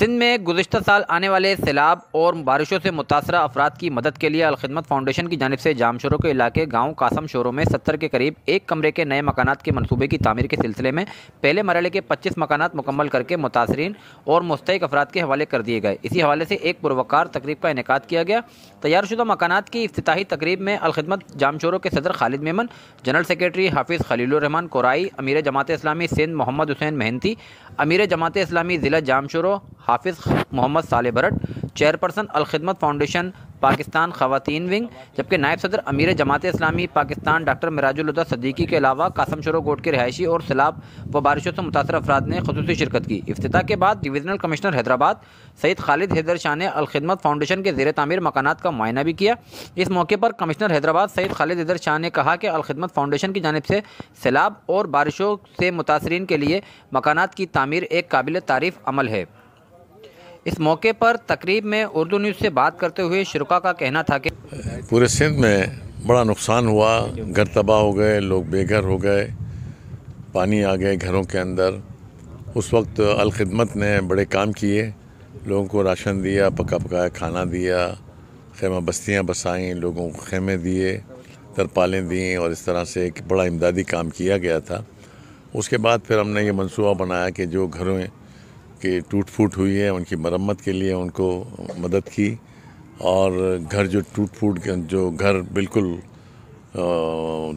सिंध में गुज़िश्ता साल आने वाले सैलाब और बारिशों से मुतासरा अफराद की मदद के लिए अलखिदमत फाउंडेशन की जानिब से जामशोरों के इलाके गांव कासम शोरों में 70 के करीब एक कमरे के नए मकानात के मनसूबे की तामीर के सिलसिले में पहले मरहले के 25 मकानात मुकम्मल करके मुतासरीन और मुस्तहिक अफराद के हवाले कर दिए गए। इसी हवाले से एक पुरवकार तकरीब का इनेकाद किया गया। तैयारशुदा मकानात की इफ्तिताही तकरीब में अलखिदमत जामशोरों के सदर खालिद मेमन, जनरल सेक्रेटरी हाफिज़ खलीलुर रहमान कोराई, अमीर जमात इस्लामी सिंध मोहम्मद हुसैन मेहनती, अमीर जमात इस्लामी ज़िला जामशोरों हाफिज़ मोहम्मद साले भरत, चेयरपर्सन अलखिदमत फाउंडेशन पाकिस्तान ख़वातीन विंग, जबकि नायब सदर अमीर जमात इस्लामी पाकिस्तान डॉक्टर मिराजुल हुदा सद्दीकी के अलावा कासम शोरो गोट के रिहायशी और सैलाब व बारिशों से मुतासर अफराद ने खुसूसी शिरकत की। इफ्तिताह के बाद डिवीज़नल कमिश्नर हैदराबाद सईद खालिद हैदर शाह ने अलखिदमत फाउंडेशन के ज़ेर तामीर मकानात का मुआयना भी किया। इस मौके पर कमिश्नर हैदराबाद सईद खालिद हैदर शाह ने कहा कि अलखिदमत फाउंडेशन की जानिब से सैलाब और बारिशों से मुतासरीन के लिए मकानात की तामीर एक काबिल तारीफ़ अमल है। इस मौके पर तकरीब में उर्दू न्यूज़ से बात करते हुए शुरका का कहना था कि पूरे सिंध में बड़ा नुकसान हुआ, घर तबाह हो गए, लोग बेघर हो गए, पानी आ गए घरों के अंदर। उस वक्त अलखिदमत ने बड़े काम किए, लोगों को राशन दिया, पका पकाया खाना दिया, खेमा बस्तियाँ बसाईं, लोगों को खेमे दिए, तरपालें दी और इस तरह से एक बड़ा इमदादी काम किया गया था। उसके बाद फिर हमने ये मंसूबा बनाया कि जो घरों कि टूट फूट हुई है उनकी मरम्मत के लिए उनको मदद की, और घर जो टूट फूट जो घर बिल्कुल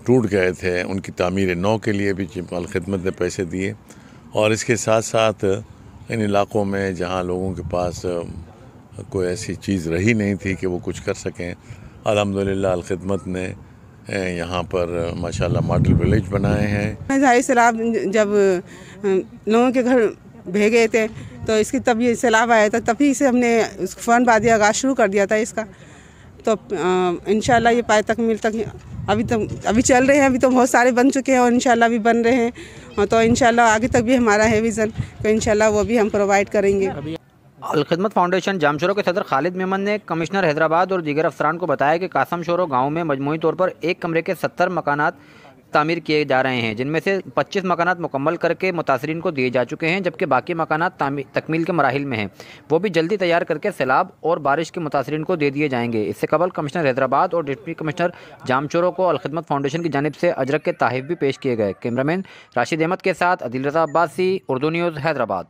टूट गए थे उनकी तामीर नौ के लिए भी अलखिदमत ने पैसे दिए। और इसके साथ साथ इन इलाक़ों में जहाँ लोगों के पास कोई ऐसी चीज़ रही नहीं थी कि वो कुछ कर सकें, अल्हम्दुलिल्लाह अलखिदमत ने यहाँ पर माशाल्लाह मॉडल विलेज बनाए हैं। सैलाब जब लोगों के घर भे गए थे तो इसकी तब ये सैलाब आया था, तभी से हमने फ़ौरन बाद आगाज़ शुरू कर दिया था इसका। तो इंशाल्लाह ये पाए तकमील तक अभी चल रहे हैं, अभी तो बहुत सारे बन चुके हैं और इंशाल्लाह भी बन रहे हैं। तो इंशाल्लाह आगे तक भी हमारा है विज़न, तो इंशाल्लाह वो भी हम प्रोवाइड करेंगे। अलखिदमत फाउंडेशन जामशोरों के सदर खालिद मेमन ने कमिश्नर हैदराबाद और दीगर अफसरान को बताया कि कासम शोरो गाँव में मजमूई तौर पर एक कमरे के 70 मकानात तामीर किए जा रहे हैं, जिनमें से 25 मकानात मुकम्मल करके मुतासरीन को दिए जा चुके हैं, जबकि बाकी मकानात तकमील के मराहिल में हैं। वो भी जल्दी तैयार करके सैलाब और बारिश के मुतासरीन को दे दिए जाएंगे। इससे कबल कमिश्नर हैदराबाद और डिप्टी कमिश्नर जामशोरों को अलखिदमत फाउंडेशन की जानिब से अजरक के तोहफ़े भी पेश किए गए। कैमरामैन राशिद अहमद के साथ अदिल रज़ा अब्बासी, उर्दू न्यूज़, हैदराबाद।